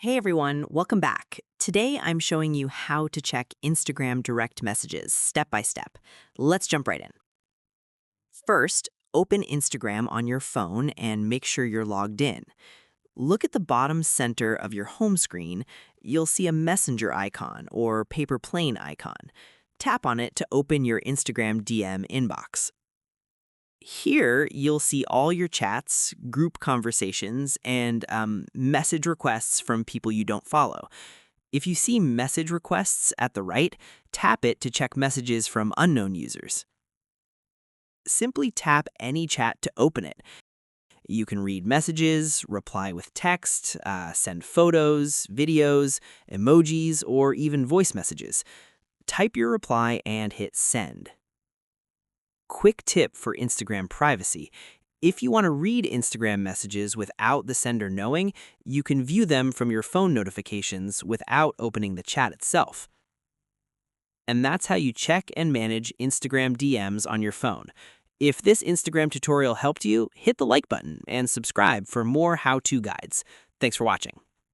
Hey everyone, welcome back. Today I'm showing you how to check Instagram direct messages step by step. Let's jump right in. First, open Instagram on your phone and make sure you're logged in. Look at the bottom center of your home screen. You'll see a messenger icon or paper plane icon. Tap on it to open your Instagram DM inbox. Here, you'll see all your chats, group conversations, and message requests from people you don't follow. If you see message requests at the right, tap it to check messages from unknown users. Simply tap any chat to open it. You can read messages, reply with text, send photos, videos, emojis, or even voice messages. Type your reply and hit send. Quick tip for Instagram privacy. If you want to read Instagram messages without the sender knowing, you can view them from your phone notifications without opening the chat itself. And that's how you check and manage Instagram DMs on your phone. If this Instagram tutorial helped you, hit the like button and subscribe for more how-to guides. Thanks for watching.